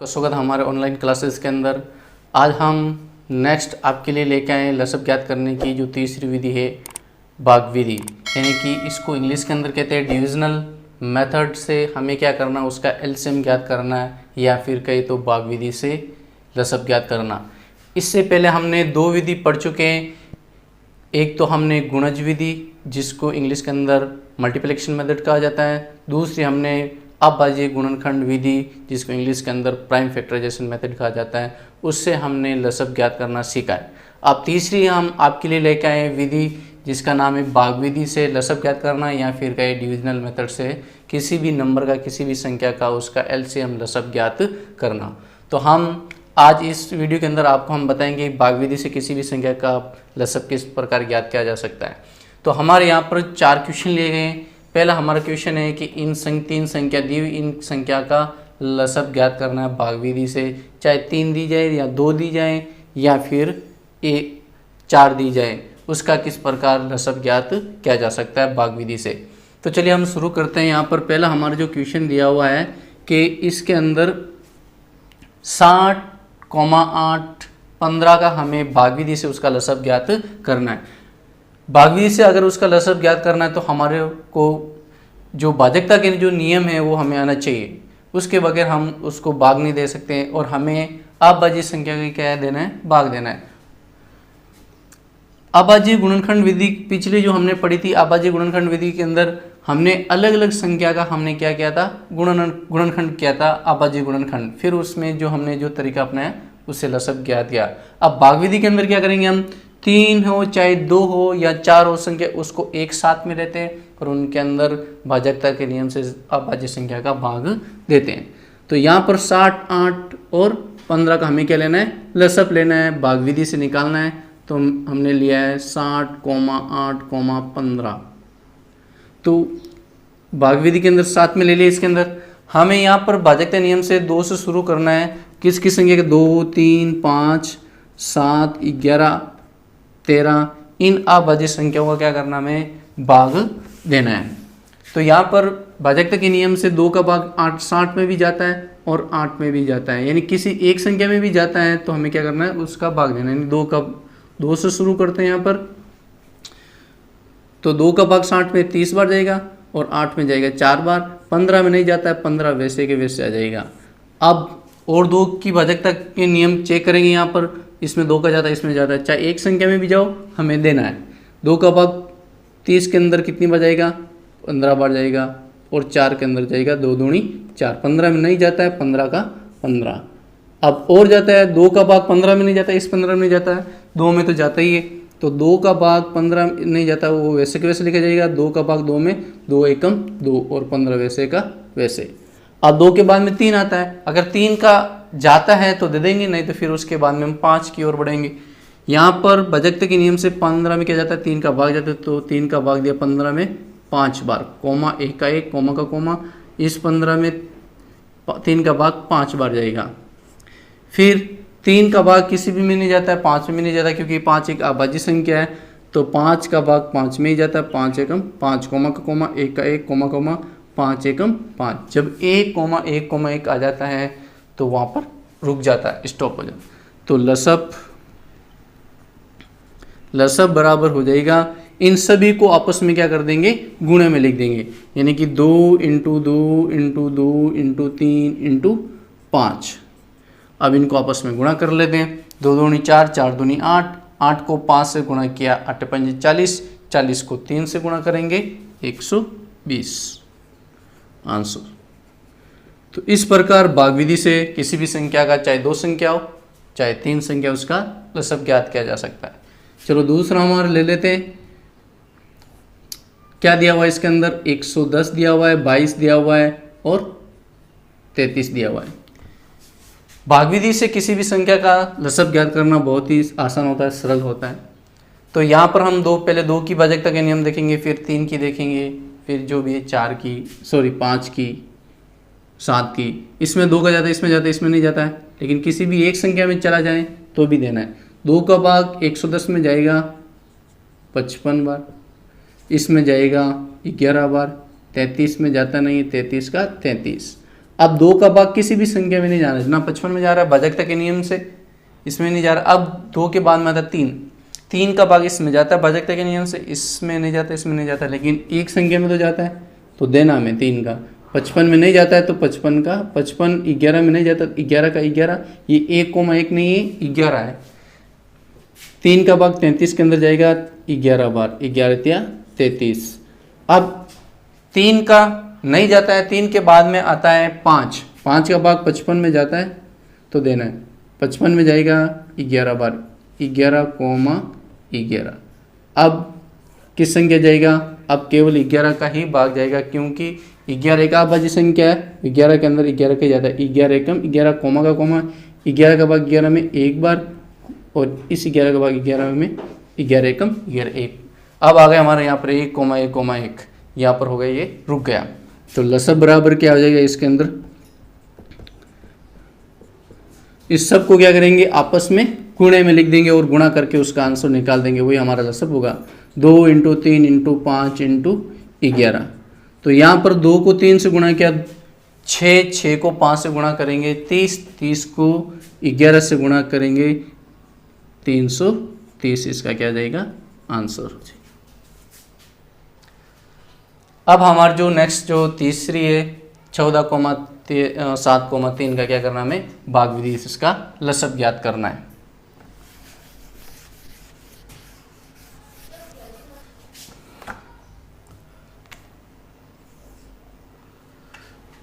तो स्वागत है हमारे ऑनलाइन क्लासेस के अंदर। आज हम नेक्स्ट आपके लिए लेके आए लसब ज्ञात करने की जो तीसरी विधि है, भाग विधि, यानी कि इसको इंग्लिश के अंदर कहते हैं डिविजनल मेथड से हमें क्या करना, उसका एलसीएम ज्ञात करना है या फिर कहे तो भाग विधि से लसब ज्ञात करना। इससे पहले हमने दो विधि पढ़ चुके हैं। एक तो हमने गुणज विधि जिसको इंग्लिश के अंदर मल्टीप्लिकेशन मेथड कहा जाता है, दूसरी हमने अभाज्य गुणनखंड विधि जिसको इंग्लिश के अंदर प्राइम फैक्टराइजेशन मेथड कहा जाता है, उससे हमने लसब ज्ञात करना सीखा है। अब तीसरी हम आपके लिए लेकर आए विधि जिसका नाम है भाग विधि से लसब ज्ञात करना या फिर कहे डिविजनल मेथड से किसी भी नंबर का, किसी भी संख्या का उसका एलसीएम लसब ज्ञात करना। तो हम आज इस वीडियो के अंदर आपको हम बताएंगे भाग विधि से किसी भी संख्या का लसब किस प्रकार ज्ञात किया जा सकता है। तो हमारे यहाँ पर 4 क्वेश्चन लिए गए हैं। पहला हमारा क्वेश्चन है कि इन तीन संख्या दी हुई इन संख्या का लसब ज्ञात करना है भाग विधि से, चाहे 3 दी जाए या 2 दी जाए या फिर 4 दी जाए, उसका किस प्रकार लसब ज्ञात किया जा सकता है भाग विधि से। तो चलिए हम शुरू करते हैं। यहाँ पर पहला हमारा जो क्वेश्चन दिया हुआ है कि इसके अंदर 60,8 15 का हमें भाग विधि से उसका लसब ज्ञात करना है। भाग विधि से अगर उसका लसब ज्ञात करना है तो हमारे को जो भाजकता के जो नियम है वो हमें आना चाहिए, उसके बगैर हम उसको भाग नहीं दे सकते हैं और हमें अभाज्य संख्या का क्या देना है, भाग देना है। अभाज्य गुणनखंड विधि पिछली जो हमने पढ़ी थी, अभाज्य गुणनखंड विधि के अंदर हमने अलग अलग संख्या का हमने क्या किया था, गुणनखंड किया था, अभाज्य गुणनखंड। फिर उसमें जो हमने जो तरीका अपनाया उससे लसब ज्ञात किया। अब भाग विधि के अंदर क्या करेंगे, हम 3 हो चाहे 2 हो या 4 हो संख्या, उसको एक साथ में लेते हैं और उनके अंदर भाजकता के नियम से अभाज्य संख्या का भाग देते हैं। तो यहाँ पर 60, 8 और 15 का हमें क्या लेना है, लसब लेना है, भाग विधि से निकालना है। तो हमने लिया है 60,8,15। तो भाग विधि के अंदर साथ में ले लिया। इसके अंदर हमें यहाँ पर भाजकता नियम से 2 से शुरू करना है। किस किस संख्या के, 2, 3, 5, 7, 11, 13, इन अभाज्य संख्याओं का क्या करना, हमें भाग देना है। तो यहाँ पर भाजकता के नियम से 2 का भाग 8 60 में भी जाता है और 8 में भी जाता है, यानी किसी एक संख्या में भी जाता है तो हमें क्या करना है, उसका भाग देना है। यानी 2 से शुरू करते हैं यहाँ पर। तो 2 का भाग 60 में 30 बार जाएगा और 8 में जाएगा 4 बार। 15 में नहीं जाता है, 15 वैसे के वैसे आ जाएगा। अब और 2 की भाजकता के नियम चेक करेंगे। यहाँ पर इसमें 2 का जाता है, इसमें जाता है, चाहे एक संख्या में भी जाओ हमें देना है। 2 का भाग 30 के अंदर कितनी बार जाएगा, 15 बार जाएगा और 4 के अंदर जाएगा 2 दूनी 4। 15 में नहीं जाता है, 15 का 15। अब और जाता है, 2 का भाग 15 में नहीं जाता है, इस 15 में नहीं जाता है, 2 में तो जाता ही है। तो 2 का भाग 15 में नहीं जाता, वो वैसे के वैसे लिखा जाएगा। 2 का भाग 2 में, 2 एकम 2 और 15 वैसे का वैसे। अब 2 के बाद में 3 आता है, अगर 3 का जाता है तो दे देंगे, नहीं तो फिर उसके बाद में हम 5 की ओर बढ़ेंगे। यहाँ पर भाजकता के नियम से 15 में क्या जाता है, 3 का भाग जाता है, तो 3 का भाग दिया 15 में 5 बार, कोमा 1 का 1, कोमा का कोमा। इस 15 में 3 का भाग 5 बार जाएगा। फिर 3 का भाग किसी भी में नहीं जाता है, 5 में नहीं जाता, क्योंकि 5 एक अभाज्य संख्या है। तो 5 का भाग 5 में ही जाता है, 5 एकम 5, कोमा का कोमा 1 का 1, कोमा कोमा 5 एकम 5। जब 1,1,1 आ जाता है तो वहाँ पर रुक जाता है, स्टॉप हो जाता है। तो लसब बराबर हो जाएगा, इन सभी को आपस में क्या कर देंगे, गुणे में लिख देंगे। यानी कि 2 × 2 × 2 × 3 × 5। अब इनको आपस में गुणा कर लेते हैं। 2 दूनी 4, 4 दूनी 8, 8 को 5 से गुणा किया 8 पंजे 40, 40 को 3 से गुणा करेंगे 120 आंसर। तो इस प्रकार भाग विधि से किसी भी संख्या का, चाहे 2 संख्या हो चाहे 3 संख्या, उसका लसब ज्ञात किया जा सकता है। चलो दूसरा हमारा ले लेते हैं। क्या दिया हुआ है इसके अंदर, 110 दिया हुआ है, 22 दिया हुआ है और 33 दिया हुआ है। भाग विधि से किसी भी संख्या का लसब ज्ञात करना बहुत ही आसान होता है, सरल होता है। तो यहाँ पर हम पहले 2 की भाजकता के नियम देखेंगे, फिर 3 की देखेंगे, फिर जो भी है 5 की, 7 की। इसमें 2 का जाता है, इसमें जाता है, इसमें नहीं जाता है, लेकिन किसी भी एक संख्या में चला जाए तो भी देना है। 2 का भाग 110 में जाएगा 55 बार, इसमें जाएगा 11 बार, 33 में जाता नहीं, 33 का 33। अब 2 का भाग किसी भी संख्या में नहीं जा रहा है, ना 55 में जा रहा है भाजकता के नियम से, इसमें नहीं जा रहा। अब 2 के बाद में आता 3, 3 का भाग इसमें जाता है भाजकता के नियम से, इसमें नहीं जाता, इसमें नहीं जाता, लेकिन एक संख्या में तो जाता है, तो देना हमें 3 का। 55 में नहीं जाता है तो 55 का, 55 11 में नहीं जाता, 11 का 11, ये 1,1 नहीं है 11 है। 3 का भाग 33 के अंदर जाएगा 11 बार, 11 या 33। अब 3 का नहीं जाता है, 3 के बाद में आता है 5, 5 का भाग 55 में जाता है तो देना है, 55 में जाएगा 11 बार, 11,11। अब किस संख्या जाएगा, अब केवल 11 का ही भाग जाएगा, क्योंकि 11 एक अभाज्य संख्या है, 11 के अंदर 11 के जाता है, 11 एकम 11 कोमा का कोमा, 11 का भाग 11 में एक बार, और इस 11 का भाग 11 में 11 एकम 11 एक। अब आ गया हमारे यहाँ पर 1,1,1, यहाँ पर हो गया ये रुक गया। तो लसब बराबर क्या हो जाएगा इसके अंदर, इस सब को क्या करेंगे आपस में गुणे में लिख देंगे और गुणा करके उसका आंसर निकाल देंगे, वही हमारा लसब होगा। 2 × 3 × 5 × 11। तो यहाँ पर 2 को 3 से गुणा किया, 6 को 5 से गुणा करेंगे 30 को 11 से गुणा करेंगे 330, इसका क्या जाएगा आंसर हो जाएगा। अब हमारा जो नेक्स्ट जो तीसरी है 14,7,3 का क्या करना है, हमें भाग विधि से इसका लसब ज्ञात करना है।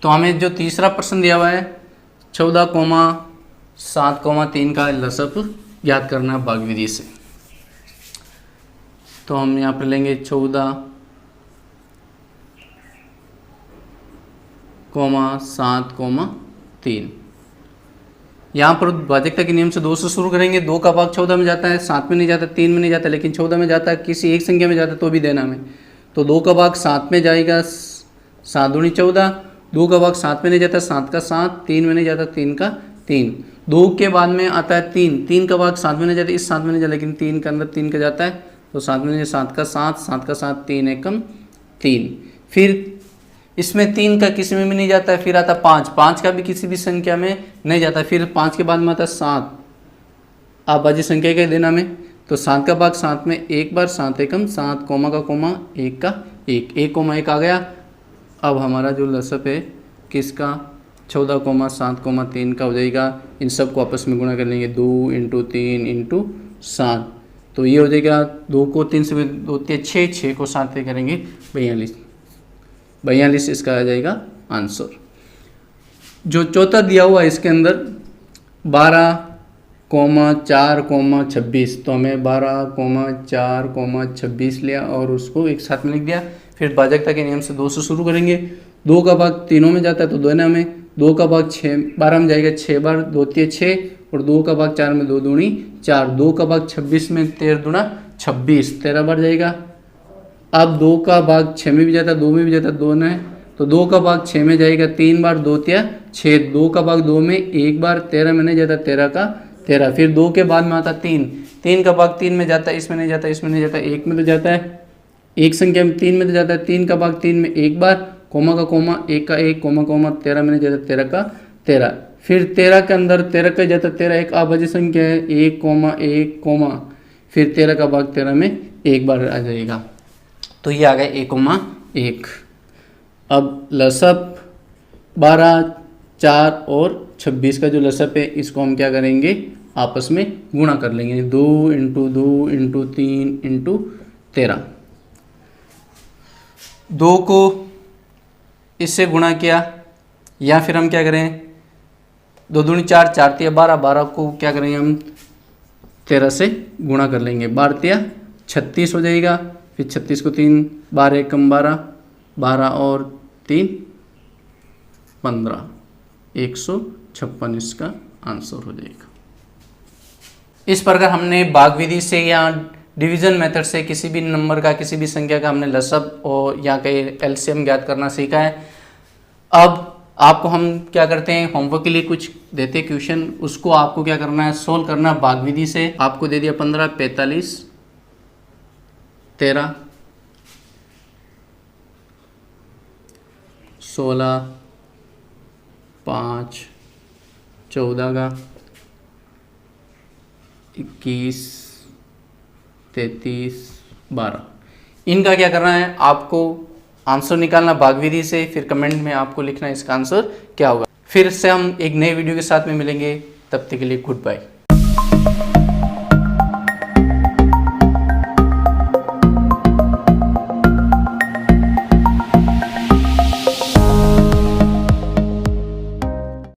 तो हमें जो तीसरा प्रश्न दिया हुआ है 14,7,3 का लसब ज्ञात करना है भाग विधि से। तो हम यहाँ पर लेंगे 14,7,3। यहाँ पर भाजकता के नियम से 2 से शुरू करेंगे। 2 का भाग 14 में जाता है, 7 में नहीं जाता, 3 में नहीं जाता, लेकिन 14 में जाता है, किसी एक संख्या में जाता है तो भी देना हमें। तो 2 का भाग 7 में जाएगा, 7 दूनी 14। 2 का भाग 7 में नहीं जाता, 7 का 7, 3 में नहीं जाता, 3 का 3। 2 के बाद में आता है 3, 3 का भाग 7 में नहीं जाता, इस 7 में नहीं जाता, लेकिन 3 के अंदर 3 का जाता है, तो 7 में नहीं जाता, 7 का 7, 7 का 7, 3 एकम 3। फिर इसमें 3 का किसी में भी नहीं जाता है, फिर आता 5, 5 का भी किसी भी संख्या में नहीं जाता, फिर 5 के बाद में आता 7, अभाज्य संख्या का देना में। तो 7 का भाग 7 में एक बार, 7 एकम 7, कोमा का कोमा 1 का 1, 1,1 आ गया। अब हमारा जो लसब है किसका 14,7,3 का हो जाएगा। इन सब को आपस में गुणा कर लेंगे, 2 × 3 × 7, तो ये हो जाएगा 2 को 3 से 2 6, 6 को 7 से करेंगे 42, इसका आ जाएगा आंसर। जो चौथा दिया हुआ है इसके अंदर 12,4,26, तो हमें 12,4,26 लिया और उसको एक साथ में लिख दिया। फिर भाजकता के नियम से 2 से शुरू करेंगे। 2 का भाग तीनों में जाता है तो देना हमें, 2 का भाग 12 में जाएगा 6 बार, 2 × 6, और 2 का भाग 4 में 2 दूनी 4, 2 का भाग 26 में 13 दूना 26, 13 बार जाएगा। अब 2 का भाग 6 में भी जाता है, 2 में भी जाता है, 2 न है, तो 2 का भाग 6 में जाएगा 3 बार, 2 × 6, 2 का भाग 2 में एक बार, 13 में नहीं जाता, 13 का 13। फिर 2 के बाद में आता 3, 3 का भाग 3 में जाता है, इसमें नहीं जाता, इसमें नहीं जाता, 1 में तो जाता है, एक संख्या में 3 में तो जाता है, 3 का भाग 3 में एक बार, कोमा का कोमा 1 का 1, कोमा कोमा 13 में नहीं जाता, 13 का 13। फिर 13 के अंदर 13 का जाता, 13 एक अभाज्य संख्या है, 1,1, फिर 13 का भाग 13 में एक बार आ जाएगा, तो ये आ गया 1,1। अब लसब 12, 4 और 26 का जो लसब है इसको हम क्या करेंगे आपस में गुणा कर लेंगे, 2 × 2 × 3 × 13। 2 को इससे गुणा किया, या फिर हम क्या करें 2 दूनी 4, 4 × 12, 12 को क्या करेंगे हम 13 से गुणा कर लेंगे, 12 × 36 हो जाएगा। फिर 36 को 3, 12 एकम 12, 12 और 3 15, 156 इसका आंसर हो जाएगा। इस प्रकार हमने भाग विधि से या डिवीजन मेथड से किसी भी नंबर का, किसी भी संख्या का हमने लसब और या कहीं एलसीएम ज्ञात करना सीखा है। अब आपको हम क्या करते हैं, होमवर्क के लिए कुछ देते हैं क्वेश्चन, उसको आपको क्या करना है सोल्व करना है भाग विधि से। आपको दे दिया 15, 45, 13, 16, 5 14 का 21 33 12। इनका क्या करना है, आपको आंसर निकालना भाग विधि से, फिर कमेंट में आपको लिखना है इसका आंसर क्या होगा। फिर से हम एक नए वीडियो के साथ में मिलेंगे, तब तक के लिए गुड बाय।